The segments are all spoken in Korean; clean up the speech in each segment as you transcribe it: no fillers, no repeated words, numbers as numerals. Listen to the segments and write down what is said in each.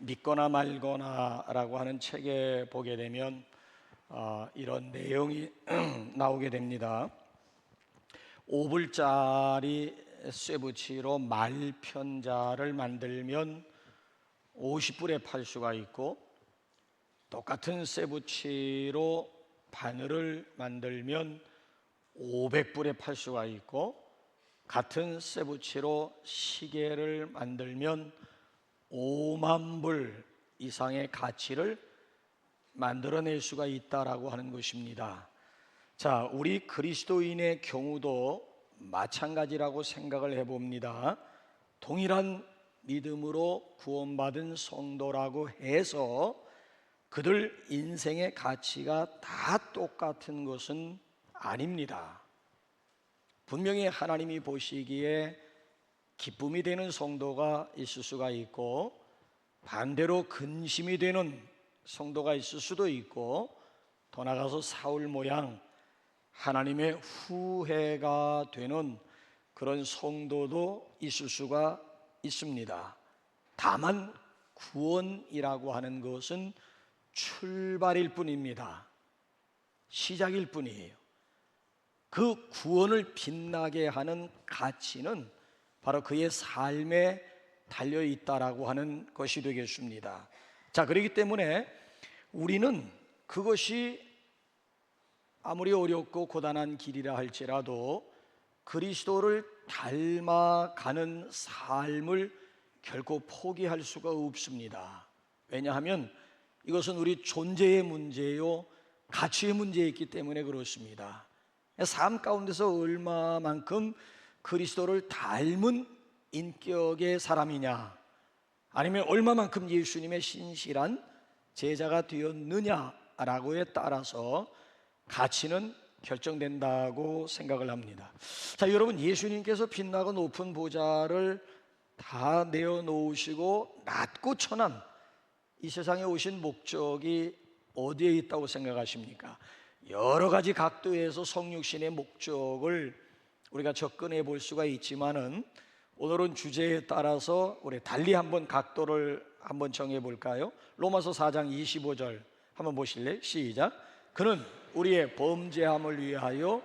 믿거나 말거나 라고 하는 책에 보게 되면 이런 내용이 나오게 됩니다. 5불짜리 쇠붙이로 말편자를 만들면 50불에 팔 수가 있고, 똑같은 쇠붙이로 바늘을 만들면 500불에 팔 수가 있고, 같은 쇠붙이로 시계를 만들면 5만 불 이상의 가치를 만들어낼 수가 있다라고 하는 것입니다. 자, 우리 그리스도인의 경우도 마찬가지라고 생각을 해봅니다. 동일한 믿음으로 구원받은 성도라고 해서 그들 인생의 가치가 다 똑같은 것은 아닙니다. 분명히 하나님이 보시기에 기쁨이 되는 성도가 있을 수가 있고, 반대로 근심이 되는 성도가 있을 수도 있고, 더 나아가서 사울 모양 하나님의 후회가 되는 그런 성도도 있을 수가 있습니다. 다만 구원이라고 하는 것은 출발일 뿐입니다. 시작일 뿐이에요. 그 구원을 빛나게 하는 가치는 바로 그의 삶에 달려있다라고 하는 것이 되겠습니다. 자, 그렇기 때문에 우리는 그것이 아무리 어렵고 고단한 길이라 할지라도 그리스도를 닮아가는 삶을 결코 포기할 수가 없습니다. 왜냐하면 이것은 우리 존재의 문제요, 가치의 문제이기 때문에 그렇습니다. 삶 가운데서 얼마만큼 그리스도를 닮은 인격의 사람이냐, 아니면 얼마만큼 예수님의 신실한 제자가 되었느냐라고에 따라서 가치는 결정된다고 생각을 합니다. 자, 여러분, 예수님께서 빛나고 높은 보좌를 다 내어놓으시고 낮고 천한 이 세상에 오신 목적이 어디에 있다고 생각하십니까? 여러 가지 각도에서 성육신의 목적을 우리가 접근해 볼 수가 있지만은, 오늘은 주제에 따라서 우리 달리 한번 각도를 한번 정해 볼까요? 로마서 4장 25절 한번 보실래요? 시작. 그는 우리의 범죄함을 위하여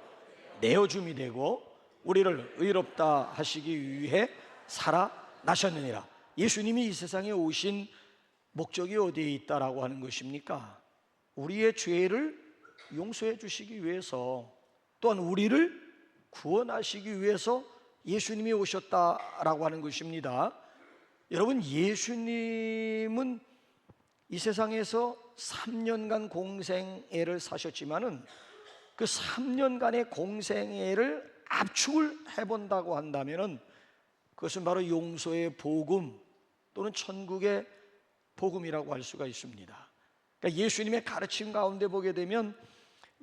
내어줌이 되고 우리를 의롭다 하시기 위해 살아나셨느니라. 예수님이 이 세상에 오신 목적이 어디에 있다라고 하는 것입니까? 우리의 죄를 용서해 주시기 위해서, 또한 우리를 구원하시기 위해서 예수님이 오셨다라고 하는 것입니다. 여러분, 예수님은 이 세상에서 3년간 공생애를 사셨지만은 그 3년간의 공생애를 압축을 해본다고 한다면은 그것은 바로 용서의 복음 또는 천국의 복음이라고 할 수가 있습니다. 그러니까 예수님의 가르침 가운데 보게 되면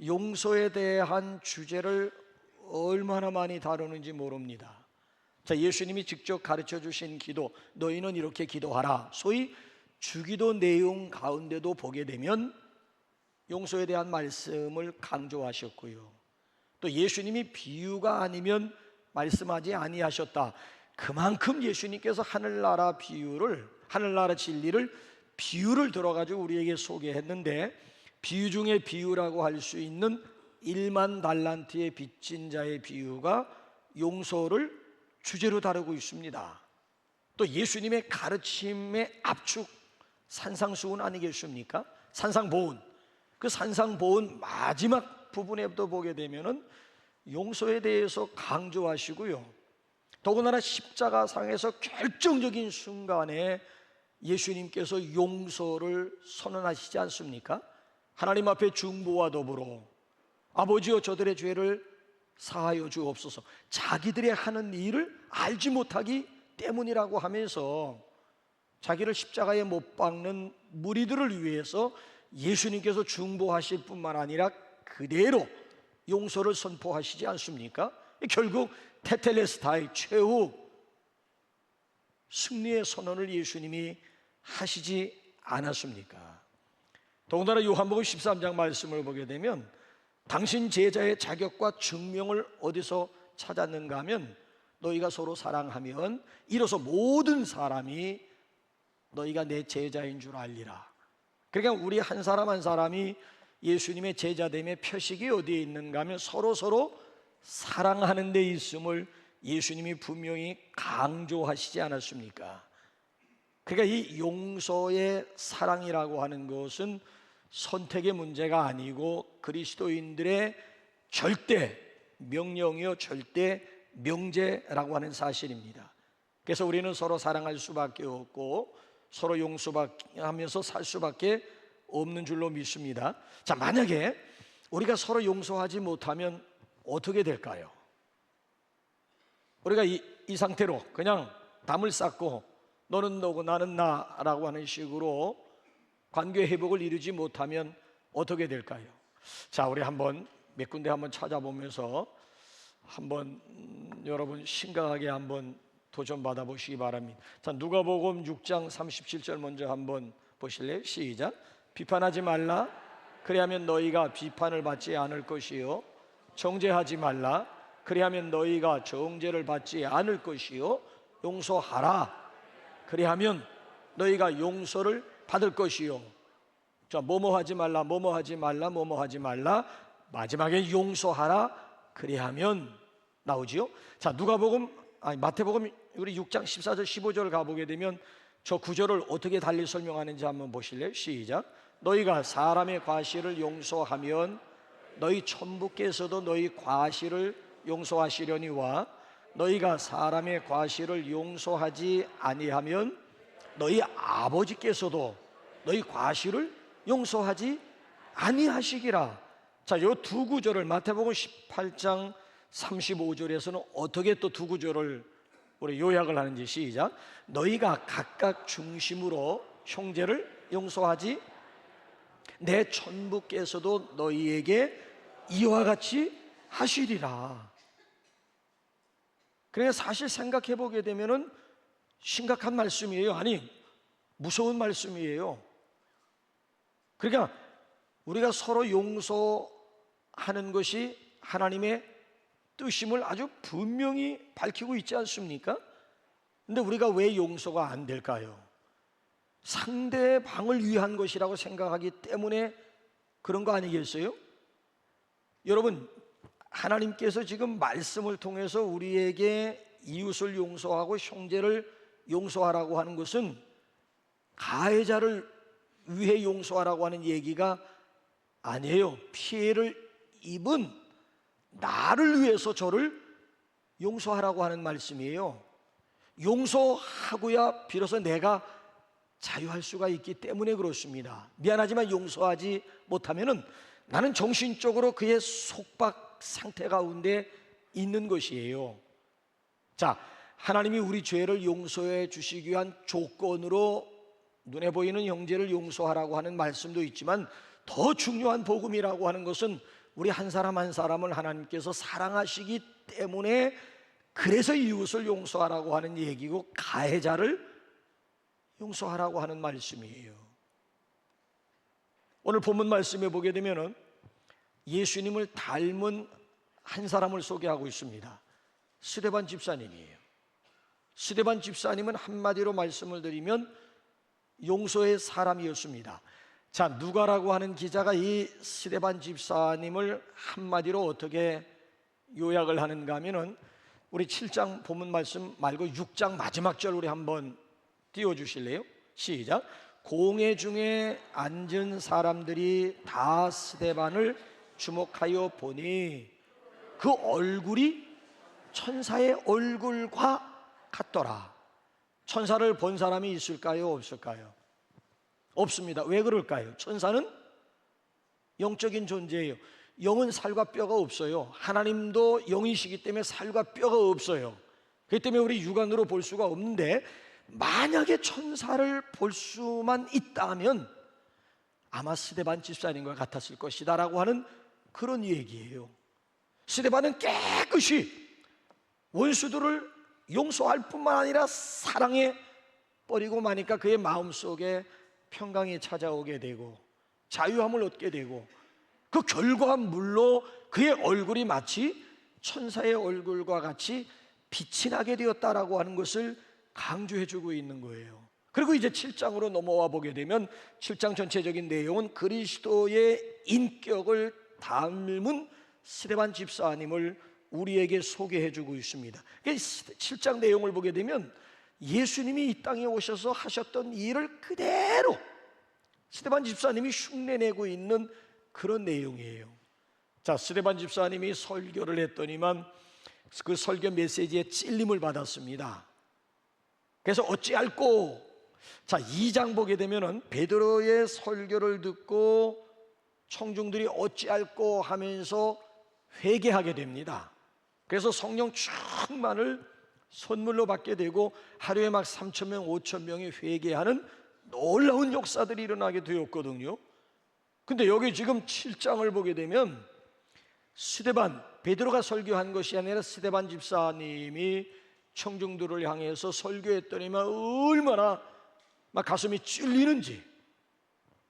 용서에 대한 주제를 얼마나 많이 다루는지 모릅니다. 자, 예수님이 직접 가르쳐 주신 기도, 너희는 이렇게 기도하라, 소위 주기도 내용 가운데도 보게 되면 용서에 대한 말씀을 강조하셨고요, 또 예수님이 비유가 아니면 말씀하지 아니하셨다. 그만큼 예수님께서 하늘나라 비유를, 하늘나라 진리를 비유를 들어가지고 우리에게 소개했는데, 비유 중에 비유라고 할 수 있는 1만 달란트의 빚진 자의 비유가 용서를 주제로 다루고 있습니다. 또 예수님의 가르침의 압축, 산상수훈 아니겠습니까? 산상보훈. 그 산상보훈 마지막 부분에도 보게 되면은 용서에 대해서 강조하시고요, 더군다나 십자가상에서 결정적인 순간에 예수님께서 용서를 선언하시지 않습니까? 하나님 앞에 중보와 더불어 아버지여 저들의 죄를 사하여 주옵소서, 자기들의 하는 일을 알지 못하기 때문이라고 하면서 자기를 십자가에 못 박는 무리들을 위해서 예수님께서 중보하실 뿐만 아니라 그대로 용서를 선포하시지 않습니까? 결국 테텔레스타이, 최후 승리의 선언을 예수님이 하시지 않았습니까? 더군다나 요한복음 13장 말씀을 보게 되면 당신 제자의 자격과 증명을 어디서 찾았는가 하면, 너희가 서로 사랑하면 이로써 모든 사람이 너희가 내 제자인 줄 알리라. 그러니까 우리 한 사람 한 사람이 예수님의 제자됨의 표식이 어디에 있는가 하면 서로 사랑하는 데 있음을 예수님이 분명히 강조하시지 않았습니까? 그러니까 이 용서의 사랑이라고 하는 것은 선택의 문제가 아니고 그리스도인들의 절대 명령이요 절대 명제라고 하는 사실입니다. 그래서 우리는 서로 사랑할 수밖에 없고 서로 용서하면서 살 수밖에 없는 줄로 믿습니다. 자, 만약에 우리가 서로 용서하지 못하면 어떻게 될까요? 우리가 이 상태로 그냥 담을 쌓고 너는 너고 나는 나라고 하는 식으로 관계 회복을 이루지 못하면 어떻게 될까요? 자, 우리 한번 몇 군데 한번 찾아보면서 한번 여러분 심각하게 한번 도전 받아보시기 바랍니다. 자, 누가복음 6장 37절 먼저 한번 보실래요? 시작. 비판하지 말라. 그리하면 너희가 비판을 받지 않을 것이요 정죄하지 말라. 그리하면 너희가 정죄를 받지 않을 것이요 용서하라. 그리하면 너희가 용서를 받을 것이요. 자, 뭐뭐 하지 말라, 뭐뭐 하지 말라, 뭐뭐 하지 말라. 마지막에 용서하라. 그리하면 나오지요. 자, 마태복음 우리 6장 14절 15절 가보게 되면 저 구절을 어떻게 달리 설명하는지 한번 보실래요? 시작. 너희가 사람의 과실을 용서하면 너희 천부께서도 너희 과실을 용서하시려니와 너희가 사람의 과실을 용서하지 아니하면 너희 아버지께서도 너희 과실을 용서하지 아니하시기라. 자, 요 두 구절을 마태복음 18장 35절에서는 어떻게 또 두 구절을 우리 요약을 하는지 시작. 너희가 각각 중심으로 형제를 용서하지 내 천부께서도 너희에게 이와 같이 하시리라. 그래, 사실 생각해 보게 되면은 심각한 말씀이에요. 아니, 무서운 말씀이에요. 그러니까 우리가 서로 용서하는 것이 하나님의 뜻임을 아주 분명히 밝히고 있지 않습니까? 근데 우리가 왜 용서가 안 될까요? 상대방을 위한 것이라고 생각하기 때문에 그런 거 아니겠어요? 여러분, 하나님께서 지금 말씀을 통해서 우리에게 이웃을 용서하고 형제를 용서하라고 하는 것은 가해자를 위해 용서하라고 하는 얘기가 아니에요. 피해를 입은 나를 위해서 저를 용서하라고 하는 말씀이에요. 용서하고야 비로소 내가 자유할 수가 있기 때문에 그렇습니다. 미안하지만 용서하지 못하면은 나는 정신적으로 그의 속박 상태 가운데 있는 것이에요. 자, 하나님이 우리 죄를 용서해 주시기 위한 조건으로 눈에 보이는 형제를 용서하라고 하는 말씀도 있지만 더 중요한 복음이라고 하는 것은 우리 한 사람 한 사람을 하나님께서 사랑하시기 때문에 그래서 이웃을 용서하라고 하는 얘기고 가해자를 용서하라고 하는 말씀이에요. 오늘 본문 말씀에 보게 되면은 예수님을 닮은 한 사람을 소개하고 있습니다. 스데반 집사님이에요. 스데반 집사님은 한마디로 말씀을 드리면 용서의 사람이었습니다. 자, 누가라고 하는 기자가 이 스데반 집사님을 한마디로 어떻게 요약을 하는가 하면은 우리 7장 본문 말씀 말고 6장 마지막 절 우리 한번 띄워주실래요? 시작. 공회 중에 앉은 사람들이 다 스데반을 주목하여 보니 그 얼굴이 천사의 얼굴과 같더라. 천사를 본 사람이 있을까요? 없을까요? 없습니다. 왜 그럴까요? 천사는 영적인 존재예요. 영은 살과 뼈가 없어요. 하나님도 영이시기 때문에 살과 뼈가 없어요. 그렇기 때문에 우리 육안으로 볼 수가 없는데 만약에 천사를 볼 수만 있다면 아마 스데반 집사님과 같았을 것이다 라고 하는 그런 얘기예요. 스데반은 깨끗이 원수들을 용서할 뿐만 아니라 사랑에 버리고 마니까 그의 마음속에 평강이 찾아오게 되고 자유함을 얻게 되고 그 결과물로 그의 얼굴이 마치 천사의 얼굴과 같이 빛이 나게 되었다라고 하는 것을 강조해주고 있는 거예요. 그리고 이제 7장으로 넘어와 보게 되면 7장 전체적인 내용은 그리스도의 인격을 닮은 스데반 집사님을 우리에게 소개해 주고 있습니다. 7장 내용을 보게 되면 예수님이 이 땅에 오셔서 하셨던 일을 그대로 스데반 집사님이 흉내내고 있는 그런 내용이에요. 자, 스데반 집사님이 설교를 했더니만 그 설교 메시지에 찔림을 받았습니다. 그래서 어찌할꼬, 자 2장 보게 되면은 베드로의 설교를 듣고 청중들이 어찌할꼬 하면서 회개하게 됩니다. 그래서 성령 충만을 선물로 받게 되고 하루에 막 3,000명 5,000명이 회개하는 놀라운 역사들이 일어나게 되었거든요. 근데 여기 지금 7장을 보게 되면 스데반, 베드로가 설교한 것이 아니라 스데반 집사님이 청중들을 향해서 설교했더니만 얼마나 막 가슴이 찔리는지,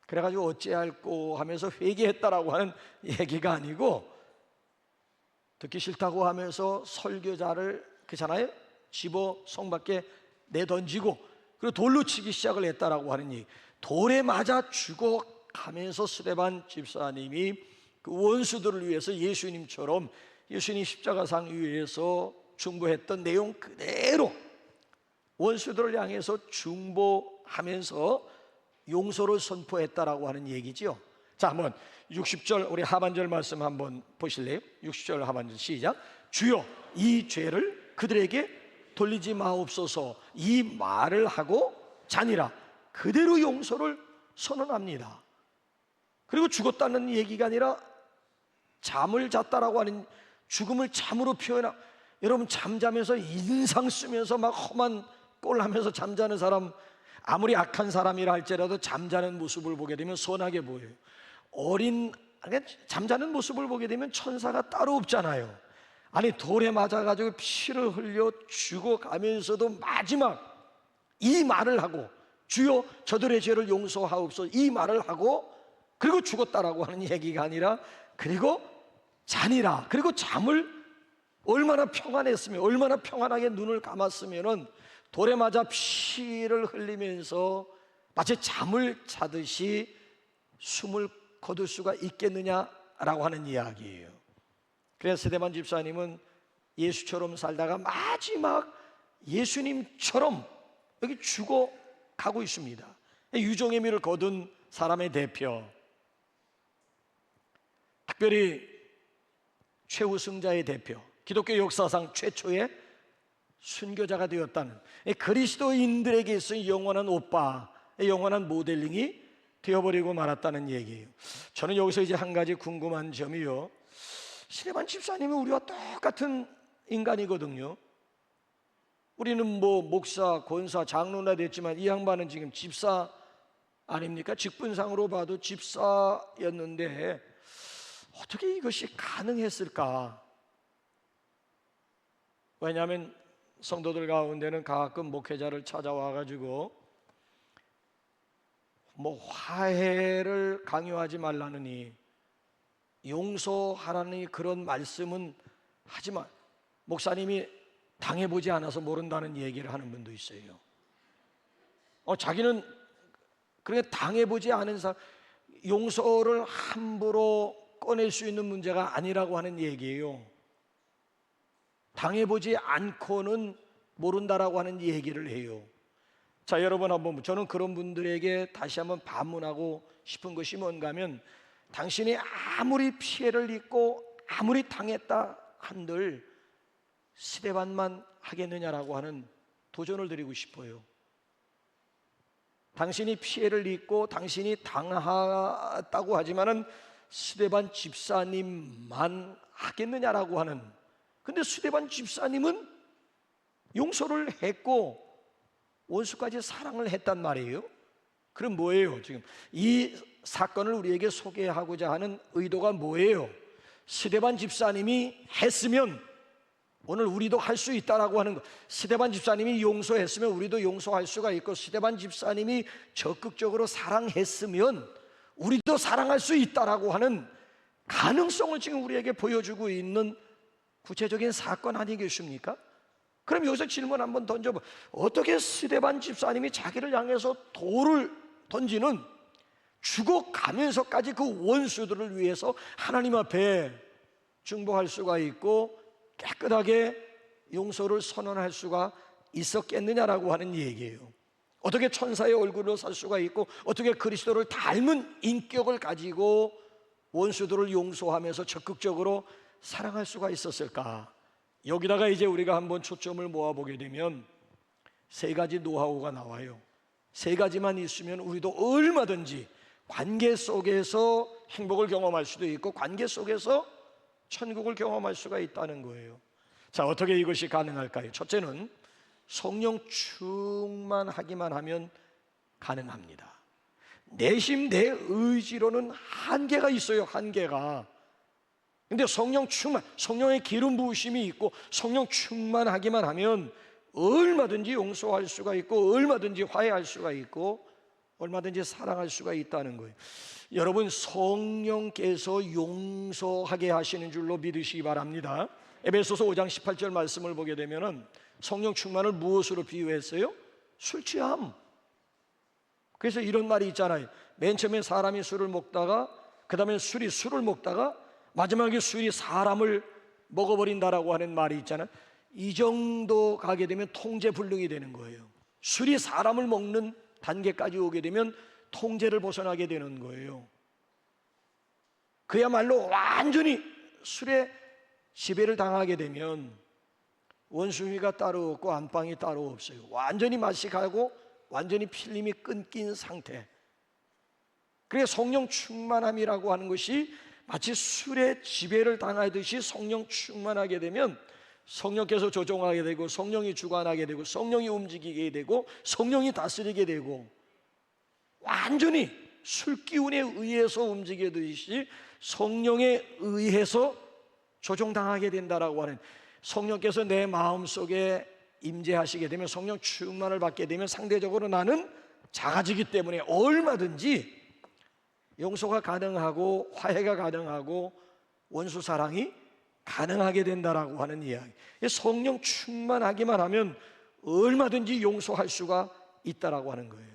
그래가지고 어찌할꼬 하면서 회개했다라고 하는 얘기가 아니고 듣기 싫다고 하면서 설교자를 그잖아요 집어 성 밖에 내던지고 그리고 돌로 치기 시작을 했다라고 하는 얘기. 돌에 맞아 죽어가면서 스데반 집사님이 그 원수들을 위해서 예수님처럼 예수님 십자가상 위에서 중보했던 내용 그대로 원수들을 향해서 중보하면서 용서를 선포했다라고 하는 얘기죠. 자, 한번 60절 우리 하반절 말씀 한번 보실래요? 60절 하반절 시작. 주여 이 죄를 그들에게 돌리지 마옵소서. 이 말을 하고 자니라 그대로 용서를 선언합니다. 그리고 죽었다는 얘기가 아니라 잠을 잤다라고 하는, 죽음을 잠으로 표현하. 여러분 잠자면서 인상 쓰면서 막 험한 꼴 하면서 잠자는 사람, 아무리 악한 사람이라 할지라도 잠자는 모습을 보게 되면 선하게 보여요. 잠자는 모습을 보게 되면 천사가 따로 없잖아요. 아니 돌에 맞아가지고 피를 흘려 죽어가면서도 마지막 이 말을 하고 주여 저들의 죄를 용서하옵소서 이 말을 하고 그리고 죽었다라고 하는 얘기가 아니라 그리고 자니라. 그리고 잠을 얼마나 평안했으면, 얼마나 평안하게 눈을 감았으면은 돌에 맞아 피를 흘리면서 마치 잠을 자듯이 숨을 거둘 수가 있겠느냐라고 하는 이야기예요. 그래서 스데반 집사님은 예수처럼 살다가 마지막 예수님처럼 여기 죽어가고 있습니다. 유종의 미를 거둔 사람의 대표, 특별히 최우승자의 대표, 기독교 역사상 최초의 순교자가 되었다는 그리스도인들에게 있어서 영원한 오빠, 영원한 모델링이 되어버리고 말았다는 얘기예요. 저는 여기서 이제 한 가지 궁금한 점이요, 스데반 집사님은 우리와 똑같은 인간이거든요. 우리는 뭐 목사, 권사, 장로나 됐지만 이 양반은 지금 집사 아닙니까? 직분상으로 봐도 집사였는데 어떻게 이것이 가능했을까? 왜냐하면 성도들 가운데는 가끔 목회자를 찾아와 가지고 뭐 화해를 강요하지 말라느니 용서하라니 그런 말씀은 하지만 목사님이 당해보지 않아서 모른다는 얘기를 하는 분도 있어요. 자기는 그렇게 당해보지 않은 사람, 용서를 함부로 꺼낼 수 있는 문제가 아니라고 하는 얘기예요. 당해보지 않고는 모른다라고 하는 얘기를 해요. 자, 여러분 한번, 저는 그런 분들에게 다시 한번 반문하고 싶은 것이 뭔가 하면, 당신이 아무리 피해를 입고 아무리 당했다 한들 스데반만 하겠느냐라고 하는 도전을 드리고 싶어요. 당신이 피해를 입고 당신이 당했다고 하지만은 스데반 집사님만 하겠느냐라고 하는. 근데 스데반 집사님은 용서를 했고 원수까지 사랑을 했단 말이에요. 그럼 뭐예요? 지금 이 사건을 우리에게 소개하고자 하는 의도가 뭐예요? 스데반 집사님이 했으면 오늘 우리도 할 수 있다라고 하는 거. 스데반 집사님이 용서했으면 우리도 용서할 수가 있고, 스데반 집사님이 적극적으로 사랑했으면 우리도 사랑할 수 있다라고 하는 가능성을 지금 우리에게 보여주고 있는 구체적인 사건 아니겠습니까? 그럼 여기서 질문 한번 던져봐. 어떻게 스데반 집사님이 자기를 향해서 돌을 던지는 죽어가면서까지 그 원수들을 위해서 하나님 앞에 중보할 수가 있고 깨끗하게 용서를 선언할 수가 있었겠느냐라고 하는 얘기예요. 어떻게 천사의 얼굴로 살 수가 있고 어떻게 그리스도를 닮은 인격을 가지고 원수들을 용서하면서 적극적으로 사랑할 수가 있었을까? 여기다가 이제 우리가 한번 초점을 모아보게 되면 세 가지 노하우가 나와요. 세 가지만 있으면 우리도 얼마든지 관계 속에서 행복을 경험할 수도 있고 관계 속에서 천국을 경험할 수가 있다는 거예요. 자, 어떻게 이것이 가능할까요? 첫째는 성령 충만하기만 하면 가능합니다. 내 힘, 내 의지로는 한계가 있어요. 한계가. 근데 성령 충만, 성령의 기름 부으심이 있고 성령 충만하기만 하면 얼마든지 용서할 수가 있고 얼마든지 화해할 수가 있고 얼마든지 사랑할 수가 있다는 거예요. 여러분, 성령께서 용서하게 하시는 줄로 믿으시기 바랍니다. 에베소서 5장 18절 말씀을 보게 되면은 성령 충만을 무엇으로 비유했어요? 술 취함. 그래서 이런 말이 있잖아요. 맨 처음에 사람이 술을 먹다가 그 다음에 술이 술을 먹다가 마지막에 술이 사람을 먹어버린다라고 하는 말이 있잖아요. 이 정도 가게 되면 통제불능이 되는 거예요. 술이 사람을 먹는 단계까지 오게 되면 통제를 벗어나게 되는 거예요. 그야말로 완전히 술에 지배를 당하게 되면 원숭이가 따로 없고 안방이 따로 없어요. 완전히 맛이 가고 완전히 필름이 끊긴 상태. 그래서 성령 충만함이라고 하는 것이 마치 술에 지배를 당하듯이 성령 충만하게 되면 성령께서 조종하게 되고 성령이 주관하게 되고 성령이 움직이게 되고 성령이 다스리게 되고 완전히 술기운에 의해서 움직이듯이 성령에 의해서 조종당하게 된다라고 하는, 성령께서 내 마음속에 임재하시게 되면 성령 충만을 받게 되면 상대적으로 나는 작아지기 때문에 얼마든지 용서가 가능하고 화해가 가능하고 원수 사랑이 가능하게 된다라고 하는 이야기. 성령 충만하기만 하면 얼마든지 용서할 수가 있다라고 하는 거예요.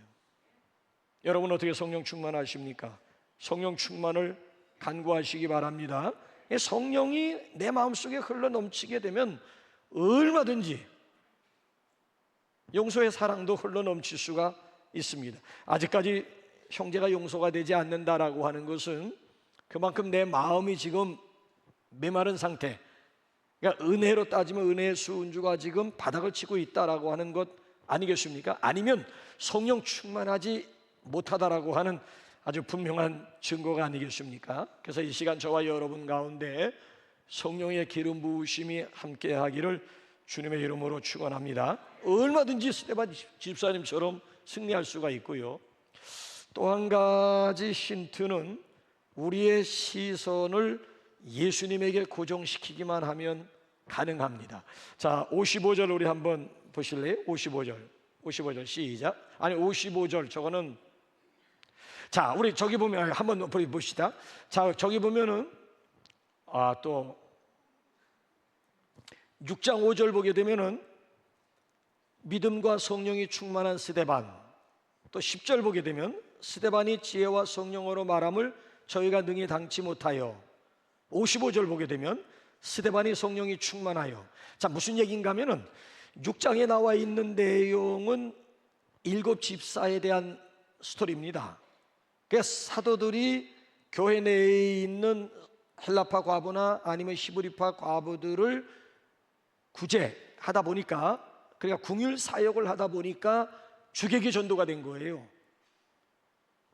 여러분, 어떻게 성령 충만하십니까? 성령 충만을 간구하시기 바랍니다. 성령이 내 마음속에 흘러 넘치게 되면 얼마든지 용서의 사랑도 흘러 넘칠 수가 있습니다. 아직까지 형제가 용서가 되지 않는다라고 하는 것은 그만큼 내 마음이 지금 메마른 상태, 그러니까 은혜로 따지면 은혜의 수은주가 지금 바닥을 치고 있다라고 하는 것 아니겠습니까? 아니면 성령 충만하지 못하다라고 하는 아주 분명한 증거가 아니겠습니까? 그래서 이 시간 저와 여러분 가운데 성령의 기름 부으심이 함께 하기를 주님의 이름으로 축원합니다. 얼마든지 스데반 집사님처럼 승리할 수가 있고요. 또 한 가지 힌트는 우리의 시선을 예수님에게 고정시키기만 하면 가능합니다. 자, 55절 우리 한번 보실래요? 55절 시작. 아니 55절 저거는, 자, 우리 저기 보면 한번 보시다. 자, 저기 보면은 또 6장 5절 보게 되면은 믿음과 성령이 충만한 스데반, 또 10절 보게 되면 스데반이 지혜와 성령으로 말함을 저희가 능히 당치 못하여, 55절 보게 되면 스데반이 성령이 충만하여. 자, 무슨 얘기인가 하면은 6장에 나와 있는 내용은 7 집사에 대한 스토리입니다. 그러니까 사도들이 교회 내에 있는 헬라파 과부나 아니면 히브리파 과부들을 구제하다 보니까, 그러니까 궁율 사역을 하다 보니까 주객이 전도가 된 거예요.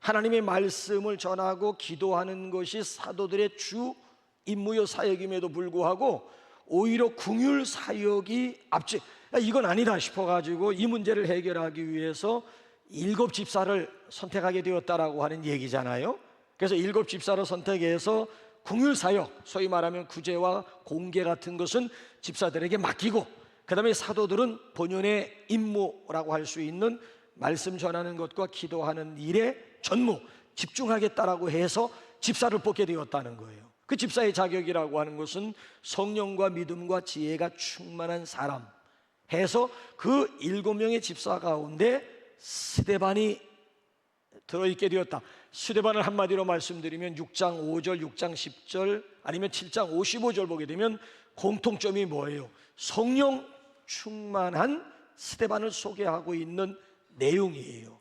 하나님의 말씀을 전하고 기도하는 것이 사도들의 주 임무요 사역임에도 불구하고 오히려 궁율 사역이 이건 아니다 싶어가지고 이 문제를 해결하기 위해서 7 집사를 선택하게 되었다라고 하는 얘기잖아요. 그래서 7 집사를 선택해서 궁율 사역, 소위 말하면 구제와 공개 같은 것은 집사들에게 맡기고, 그 다음에 사도들은 본연의 임무라고 할 수 있는 말씀 전하는 것과 기도하는 일에 전무, 집중하겠다라고 해서 집사를 뽑게 되었다는 거예요. 그 집사의 자격이라고 하는 것은 성령과 믿음과 지혜가 충만한 사람, 해서 그 7명의 집사 가운데 스데반이 들어있게 되었다. 스데반을 한마디로 말씀드리면 6장 5절, 6장 10절 아니면 7장 55절 보게 되면 공통점이 뭐예요? 성령 충만한 스데반을 소개하고 있는 내용이에요.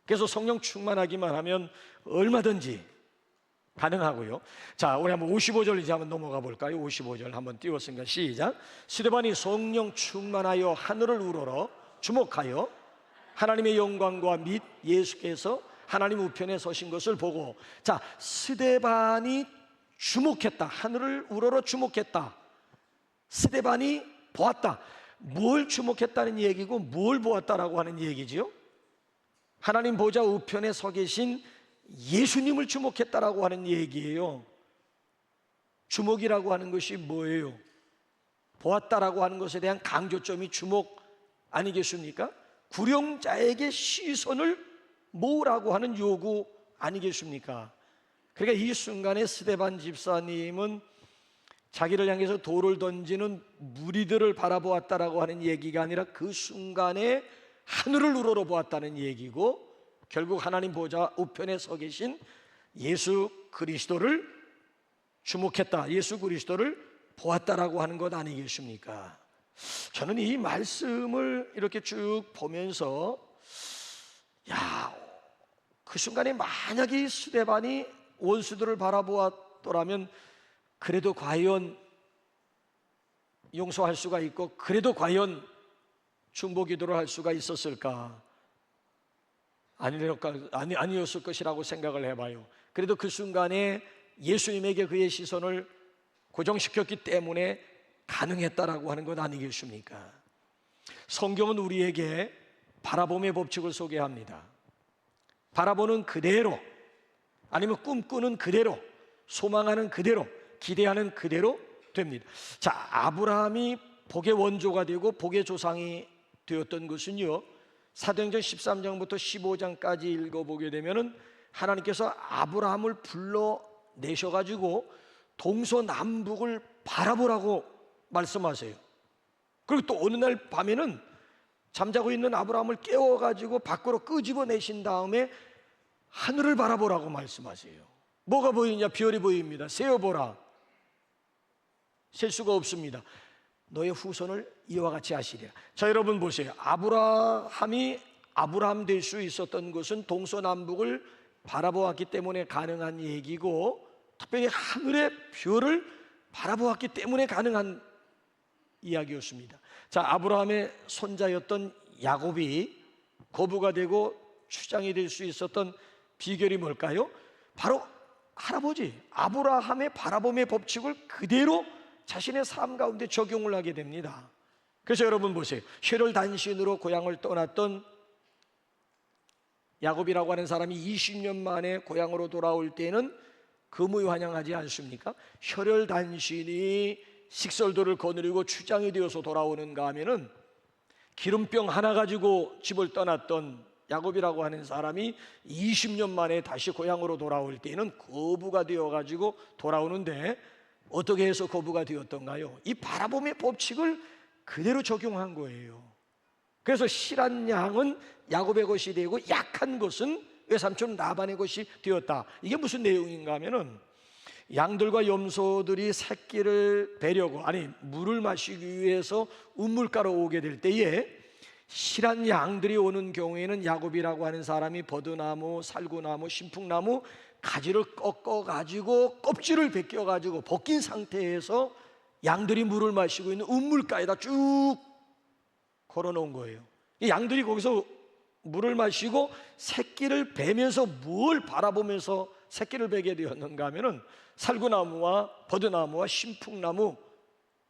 그래서 성령 충만하기만 하면 얼마든지 가능하고요. 자, 우리 한번 55절 이제 한번 넘어가 볼까요? 55절 한번 띄웠으니까 시작. 스데반이 성령 충만하여 하늘을 우러러 주목하여 하나님의 영광과 및 예수께서 하나님 우편에 서신 것을 보고, 자, 스데반이 주목했다. 하늘을 우러러 주목했다. 스데반이 보았다. 뭘 주목했다는 얘기고 뭘 보았다라고 하는 얘기지요? 하나님 보좌 우편에 서 계신 예수님을 주목했다라고 하는 얘기예요. 주목이라고 하는 것이 뭐예요? 보았다라고 하는 것에 대한 강조점이 주목 아니겠습니까? 구령자에게 시선을 모으라고 하는 요구 아니겠습니까? 그러니까 이 순간에 스데반 집사님은 자기를 향해서 돌을 던지는 무리들을 바라보았다라고 하는 얘기가 아니라 그 순간에 하늘을 우러러 보았다는 얘기고, 결국 하나님 보좌 우편에 서 계신 예수 그리스도를 주목했다, 예수 그리스도를 보았다라고 하는 것 아니겠습니까? 저는 이 말씀을 이렇게 쭉 보면서, 야, 그 순간에 만약에 이 스데반이 원수들을 바라보았더라면 그래도 과연 용서할 수가 있고, 그래도 과연 중보기도를 할 수가 있었을까? 아니었을 것이라고 생각을 해봐요. 그래도 그 순간에 예수님에게 그의 시선을 고정시켰기 때문에 가능했다라고 하는 것 아니겠습니까? 성경은 우리에게 바라봄의 법칙을 소개합니다. 바라보는 그대로, 아니면 꿈꾸는 그대로, 소망하는 그대로, 기대하는 그대로 됩니다. 자, 아브라함이 복의 원조가 되고 복의 조상이 되었던 것은요, 사도행전 13장부터 15장까지 읽어보게 되면은 하나님께서 아브라함을 불러내셔가지고 동서남북을 바라보라고 말씀하세요. 그리고 또 어느 날 밤에는 잠자고 있는 아브라함을 깨워가지고 밖으로 끄집어내신 다음에 하늘을 바라보라고 말씀하세요. 뭐가 보이냐? 별이 보입니다. 세어보라. 셀 수가 없습니다. 너의 후손을 이와 같이 하시리라. 자, 여러분 보세요. 아브라함이 아브라함 될 수 있었던 것은 동서남북을 바라보았기 때문에 가능한 얘기고, 특별히 하늘의 별을 바라보았기 때문에 가능한 이야기였습니다. 자, 아브라함의 손자였던 야곱이 거부가 되고 추장이 될 수 있었던 비결이 뭘까요? 바로 할아버지 아브라함의 바라봄의 법칙을 그대로 자신의 삶 가운데 적용을 하게 됩니다. 그래서 여러분 보세요. 혈혈단신으로 고향을 떠났던 야곱이라고 하는 사람이 20년 만에 고향으로 돌아올 때는 금의환영하지 않습니까? 혈혈단신이 식설도를 거느리고 추장이 되어서 돌아오는가 하면은 기름병 하나 가지고 집을 떠났던 야곱이라고 하는 사람이 20년 만에 다시 고향으로 돌아올 때는 거부가 되어가지고 돌아오는데, 어떻게 해서 거부가 되었던가요? 이 바라봄의 법칙을 그대로 적용한 거예요. 그래서 실한 양은 야곱의 것이 되고 약한 것은 외삼촌 라반의 것이 되었다. 이게 무슨 내용인가 하면은, 양들과 염소들이 새끼를 베려고, 아니 물을 마시기 위해서 우물가로 오게 될 때에 실한 양들이 오는 경우에는 야곱이라고 하는 사람이 버드나무, 살구나무, 신풍나무 가지를 꺾어가지고 껍질을 벗겨가지고 벗긴 상태에서 양들이 물을 마시고 있는 우물가에다 쭉 걸어놓은 거예요. 이 양들이 거기서 물을 마시고 새끼를 베면서 뭘 바라보면서 새끼를 베게 되었는가 하면은 살구나무와 버드나무와 신풍나무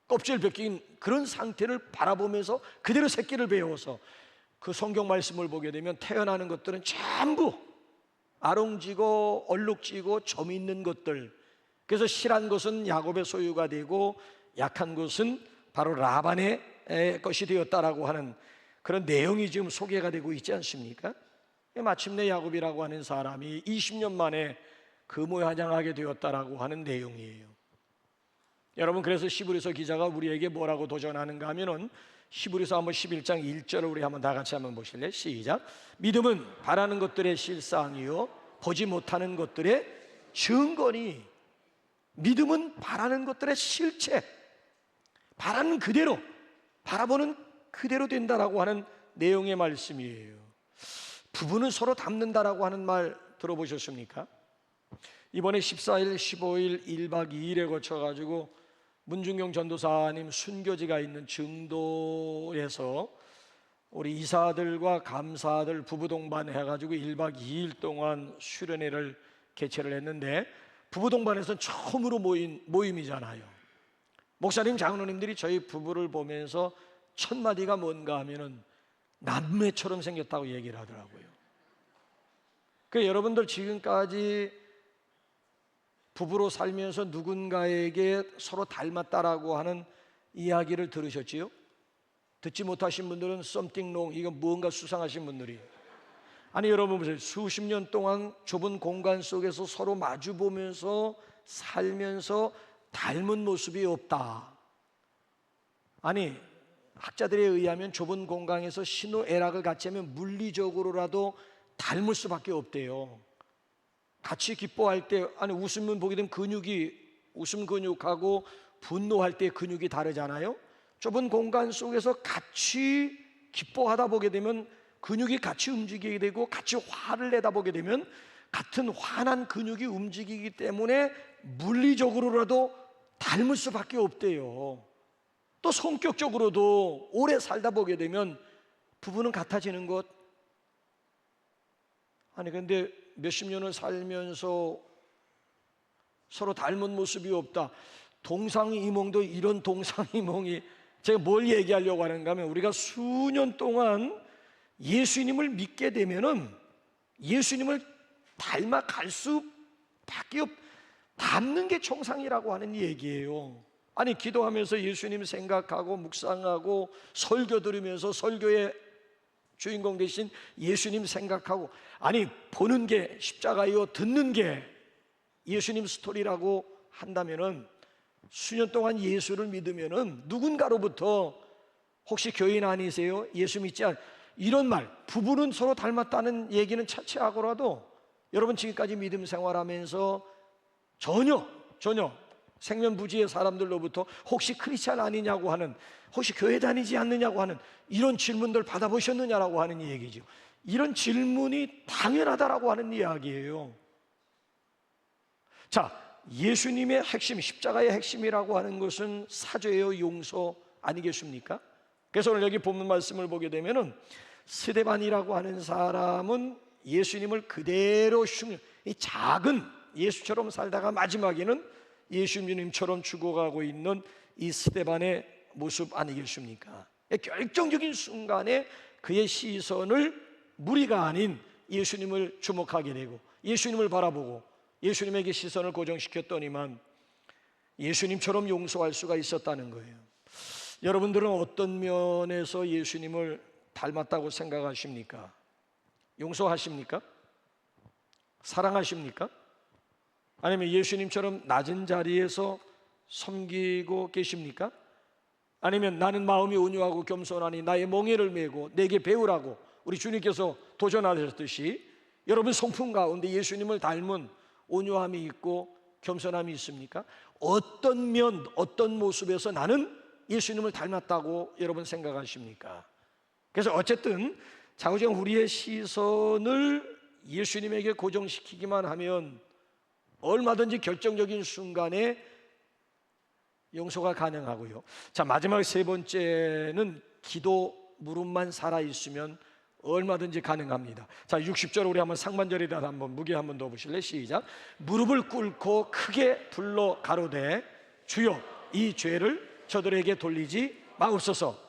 껍질 벗긴 그런 상태를 바라보면서 그대로 새끼를 베어서, 그 성경 말씀을 보게 되면 태어나는 것들은 전부 아롱지고 얼룩지고 점 있는 것들. 그래서 실한 것은 야곱의 소유가 되고 약한 것은 바로 라반의 것이 되었다라고 하는 그런 내용이 지금 소개가 되고 있지 않습니까? 마침내 야곱이라고 하는 사람이 20년 만에 금오환영하게 되었다라고 하는 내용이에요. 여러분, 그래서 시브리서 기자가 우리에게 뭐라고 도전하는가 하면은, 히브리서 한번 11장 1절을 우리 한번 다 같이 한번 보실래요? 시작. 믿음은 바라는 것들의 실상이요 보지 못하는 것들의 증거니. 믿음은 바라는 것들의 실체, 바라는 그대로, 바라보는 그대로 된다라고 하는 내용의 말씀이에요. 부부는 서로 닮는다라고 하는 말 들어보셨습니까? 이번에 14일, 15일, 1박 2일에 거쳐가지고 문중경 전도사님 순교지가 있는 증도에서 우리 이사들과 감사들 부부 동반 해가지고 1박 2일 동안 수련회를 개최를 했는데, 부부 동반에서는 처음으로 모인 모임이잖아요. 목사님, 장로님들이 저희 부부를 보면서 첫 마디가 뭔가 하면은 남매처럼 생겼다고 얘기를 하더라고요. 여러분들 지금까지 부부로 살면서 누군가에게 서로 닮았다라고 하는 이야기를 들으셨지요? 듣지 못하신 분들은 something wrong, 이건 무언가 수상하신 분들이. 아니 여러분 보세요. 수십 년 동안 좁은 공간 속에서 서로 마주보면서 살면서 닮은 모습이 없다. 아니 학자들에 의하면 좁은 공간에서 신호애락을 같이 하면 물리적으로라도 닮을 수밖에 없대요. 같이 기뻐할 때, 아니 웃으면 보게 되면 근육이, 웃음 근육하고 분노할 때 근육이 다르잖아요. 좁은 공간 속에서 같이 기뻐하다 보게 되면 근육이 같이 움직이게 되고, 같이 화를 내다 보게 되면 같은 화난 근육이 움직이기 때문에 물리적으로라도 닮을 수밖에 없대요. 또 성격적으로도 오래 살다 보게 되면 부부는 같아지는 것. 아니 근데 몇십 년을 살면서 서로 닮은 모습이 없다. 동상이몽도 이런 동상이몽이, 제가 뭘 얘기하려고 하는가 하면, 우리가 수년 동안 예수님을 믿게 되면은 예수님을 닮아갈 수밖에 닮는 게 정상이라고 하는 얘기예요. 아니 기도하면서 예수님 생각하고 묵상하고 설교 들으면서 설교의 주인공 대신 예수님 생각하고, 아니 보는 게 십자가요 듣는 게 예수님 스토리라고 한다면은, 수년 동안 예수를 믿으면은 누군가로부터 혹시 교인 아니세요? 예수 믿지 않, 이런 말, 부부는 서로 닮았다는 얘기는 차치하고라도 여러분 지금까지 믿음 생활하면서 전혀 생면부지의 사람들로부터 혹시 크리스찬 아니냐고 하는, 혹시 교회 다니지 않느냐고 하는 이런 질문들 받아보셨느냐라고 하는 얘기죠. 이런 질문이 당연하다라고 하는 이야기예요. 자, 예수님의 핵심, 십자가의 핵심이라고 하는 것은 사죄요 용서 아니겠습니까? 그래서 오늘 여기 본문 말씀을 보게 되면은 스데반이라고 하는 사람은 예수님을 그대로 이 작은 예수처럼 살다가 마지막에는 예수님처럼 죽어가고 있는 이 스데반의 모습 아니겠습니까? 결정적인 순간에 그의 시선을 무리가 아닌 예수님을 주목하게 되고, 예수님을 바라보고 예수님에게 시선을 고정시켰더니만 예수님처럼 용서할 수가 있었다는 거예요. 여러분들은 어떤 면에서 예수님을 닮았다고 생각하십니까? 용서하십니까? 사랑하십니까? 아니면 예수님처럼 낮은 자리에서 섬기고 계십니까? 아니면 나는 마음이 온유하고 겸손하니 나의 멍에를 메고 내게 배우라고 우리 주님께서 도전하셨듯이, 여러분 성품 가운데 예수님을 닮은 온유함이 있고 겸손함이 있습니까? 어떤 면, 어떤 모습에서 나는 예수님을 닮았다고 여러분 생각하십니까? 그래서 어쨌든 자우정 우리의 시선을 예수님에게 고정시키기만 하면 얼마든지 결정적인 순간에 용서가 가능하고요. 자, 마지막 세 번째는 기도 무릎만 살아있으면 얼마든지 가능합니다. 자, 60절 우리 한번 상반절에다 한번 무게 한번 넣어보실래요? 시작. 무릎을 꿇고 크게 불러 가로되 주여 이 죄를 저들에게 돌리지 마옵소서.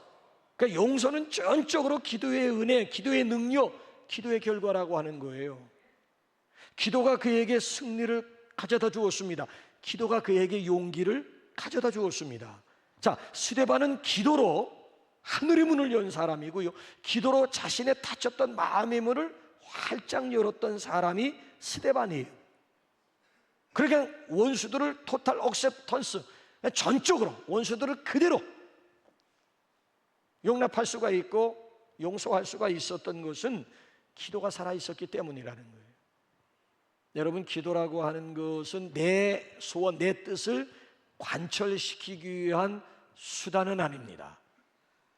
그러니까 용서는 전적으로 기도의 은혜, 기도의 능력, 기도의 결과라고 하는 거예요. 기도가 그에게 승리를 가져다 주었습니다. 기도가 그에게 용기를 가져다 주었습니다. 자, 스데반은 기도로 하늘의 문을 연 사람이고요, 기도로 자신의 닫혔던 마음의 문을 활짝 열었던 사람이 스데반이에요. 그러니까 원수들을 토탈 억셉턴스, 전적으로 원수들을 그대로 용납할 수가 있고 용서할 수가 있었던 것은 기도가 살아있었기 때문이라는 거예요. 여러분, 기도라고 하는 것은 내 소원, 내 뜻을 관철시키기 위한 수단은 아닙니다.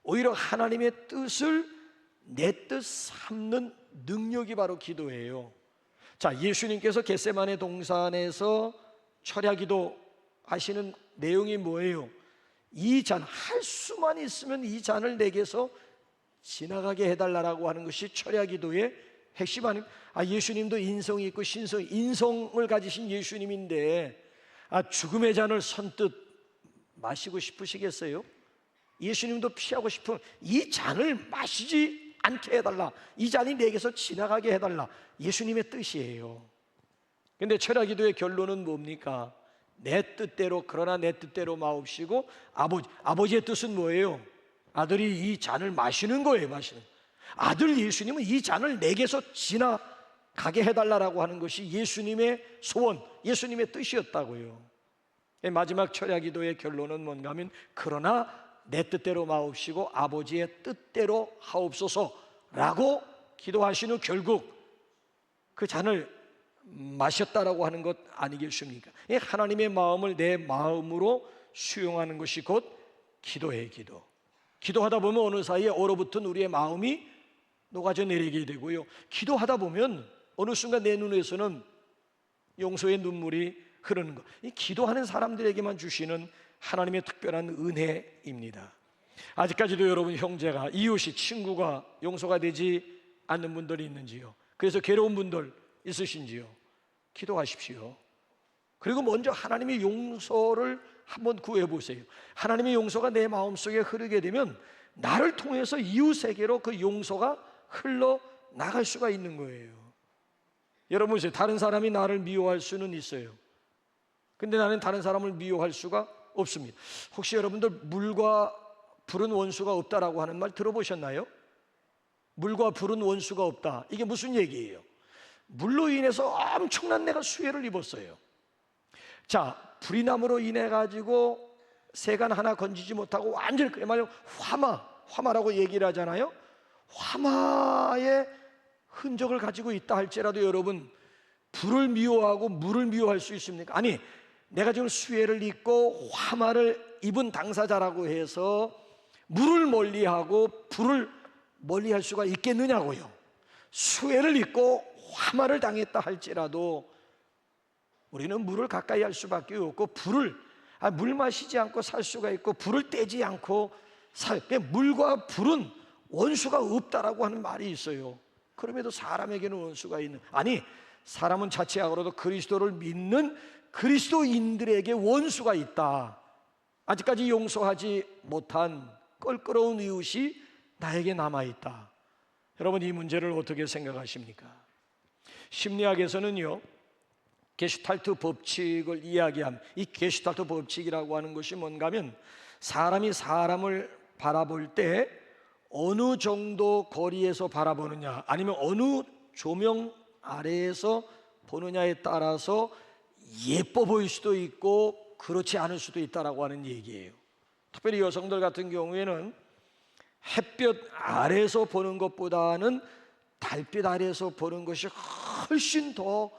오히려 하나님의 뜻을 내 뜻 삼는 능력이 바로 기도예요. 자, 예수님께서 겟세마네 동산에서 철야기도 하시는 내용이 뭐예요? 이 잔, 할 수만 있으면 이 잔을 내게서 지나가게 해달라고 하는 것이 철야기도의 핵심 아닙니까? 예수님도 인성이 있고 인성을 가지신 예수님인데 죽음의 잔을 선뜻 마시고 싶으시겠어요? 예수님도 피하고 싶은 이 잔을 마시지 않게 해달라, 이 잔이 내게서 지나가게 해달라, 예수님의 뜻이에요. 근데 철야기도의 결론은 뭡니까? 내 뜻대로, 그러나 내 뜻대로 마옵시고, 아버지의 뜻은 뭐예요? 아들이 이 잔을 마시는 거예요. 마시는 아들 예수님은 이 잔을 내게서 지나가게 해달라고 하는 것이 예수님의 소원, 예수님의 뜻이었다고요. 마지막 철야기도의 결론은 뭔가 하면, 그러나 내 뜻대로 마옵시고 아버지의 뜻대로 하옵소서라고 기도하신 후 결국 그 잔을 마셨다라고 하는 것 아니겠습니까? 하나님의 마음을 내 마음으로 수용하는 것이 곧 기도예요. 기도하다 보면 어느 사이에 얼어붙은 우리의 마음이 녹아져 내리게 되고요, 기도하다 보면 어느 순간 내 눈에서는 용서의 눈물이 흐르는 것, 이 기도하는 사람들에게만 주시는 하나님의 특별한 은혜입니다. 아직까지도 여러분, 형제가, 이웃이, 친구가 용서가 되지 않는 분들이 있는지요? 그래서 괴로운 분들 있으신지요? 기도하십시오. 그리고 먼저 하나님의 용서를 한번 구해보세요. 하나님의 용서가 내 마음속에 흐르게 되면 나를 통해서 이웃에게로 그 용서가 흘러나갈 수가 있는 거예요. 여러분 보세요. 다른 사람이 나를 미워할 수는 있어요. 근데 나는 다른 사람을 미워할 수가 없습니다. 혹시 여러분들 물과 불은 원수가 없다라고 하는 말 들어보셨나요? 물과 불은 원수가 없다, 이게 무슨 얘기예요? 물로 인해서 엄청난 내가 수해를 입었어요. 자, 불이 남으로 인해 가지고 세간 하나 건지지 못하고 완전히, 그야말로 화마라고 얘기를 하잖아요. 화마의 흔적을 가지고 있다 할지라도 여러분, 불을 미워하고 물을 미워할 수 있습니까? 아니, 내가 지금 수해를 입고 화마를 입은 당사자라고 해서 물을 멀리하고 불을 멀리할 수가 있겠느냐고요. 수해를 입고 화마를 당했다 할지라도 우리는 물을 가까이 할 수밖에 없고, 물 마시지 않고 살 수가 있고, 불을 떼지 않고 물과 불은 원수가 없다라고 하는 말이 있어요. 그럼에도 사람에게는 원수가 있는, 사람은 자체하고라도 그리스도를 믿는 그리스도인들에게 원수가 있다. 아직까지 용서하지 못한 껄끄러운 이웃이 나에게 남아있다. 여러분, 이 문제를 어떻게 생각하십니까? 심리학에서는요, 게슈탈트 법칙을 이야기함. 이 게슈탈트 법칙이라고 하는 것이 뭔가 하면, 사람이 사람을 바라볼 때 어느 정도 거리에서 바라보느냐, 아니면 어느 조명 아래에서 보느냐에 따라서 예뻐 보일 수도 있고 그렇지 않을 수도 있다라고 하는 얘기예요. 특별히 여성들 같은 경우에는 햇볕 아래에서 보는 것보다는 달빛 아래에서 보는 것이 훨씬 더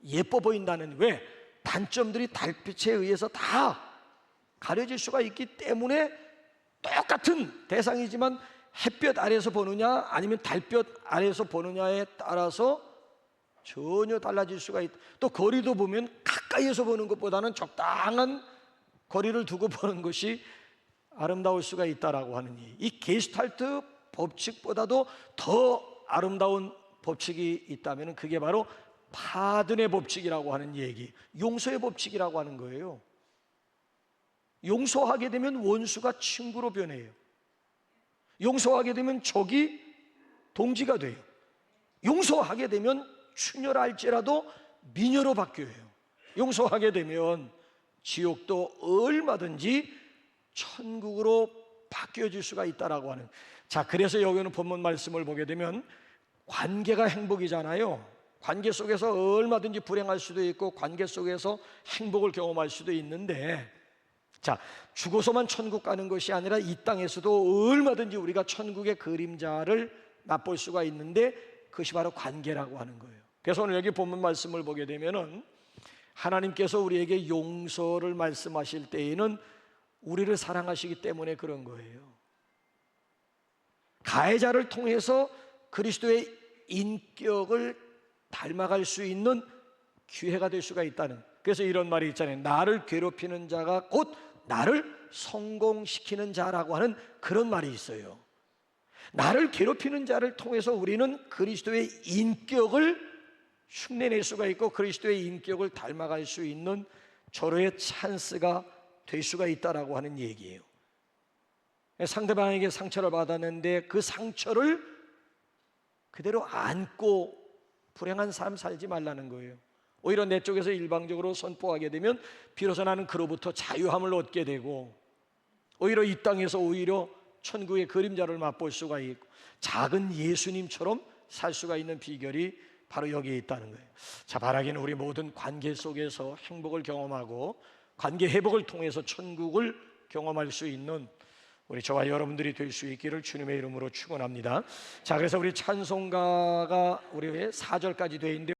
예뻐 보인다는, 왜? 단점들이 달빛에 의해서 다 가려질 수가 있기 때문에 똑같은 대상이지만 햇볕 아래에서 보느냐 아니면 달볕 아래에서 보느냐에 따라서 전혀 달라질 수가 있다. 또 거리도 보면 가까이에서 보는 것보다는 적당한 거리를 두고 보는 것이 아름다울 수가 있다라고 하는 이 게슈탈트 법칙보다도 더 아름다운 법칙이 있다면 그게 바로 파든의 법칙이라고 하는 얘기, 용서의 법칙이라고 하는 거예요. 용서하게 되면 원수가 친구로 변해요. 용서하게 되면 적이 동지가 돼요. 용서하게 되면 추녀랄지라도 미녀로 바뀌어요. 용서하게 되면 지옥도 얼마든지 천국으로 바뀌어질 수가 있다라고 하는. 자, 그래서 여기는 본문 말씀을 보게 되면 관계가 행복이잖아요. 관계 속에서 얼마든지 불행할 수도 있고 관계 속에서 행복을 경험할 수도 있는데, 자, 죽어서만 천국 가는 것이 아니라 이 땅에서도 얼마든지 우리가 천국의 그림자를 맛볼 수가 있는데 그것이 바로 관계라고 하는 거예요. 그래서 오늘 여기 본문 말씀을 보게 되면은 하나님께서 우리에게 용서를 말씀하실 때에는 우리를 사랑하시기 때문에 그런 거예요. 가해자를 통해서 그리스도의 인격을 닮아갈 수 있는 기회가 될 수가 있다는, 그래서 이런 말이 있잖아요. 나를 괴롭히는 자가 곧 나를 성공시키는 자라고 하는 그런 말이 있어요. 나를 괴롭히는 자를 통해서 우리는 그리스도의 인격을 흉내낼 수가 있고 그리스도의 인격을 닮아갈 수 있는 절호의 찬스가 될 수가 있다라고 하는 얘기예요. 상대방에게 상처를 받았는데 그 상처를 그대로 안고 불행한 삶 살지 말라는 거예요. 오히려 내 쪽에서 일방적으로 선포하게 되면 비로소 나는 그로부터 자유함을 얻게 되고 오히려 이 땅에서 오히려 천국의 그림자를 맛볼 수가 있고 작은 예수님처럼 살 수가 있는 비결이 바로 여기에 있다는 거예요. 자, 바라기는 우리 모든 관계 속에서 행복을 경험하고 관계 회복을 통해서 천국을 경험할 수 있는 우리 저와 여러분들이 될 수 있기를 주님의 이름으로 축원합니다. 자, 그래서 우리 찬송가가 우리 4절까지 되어 있는데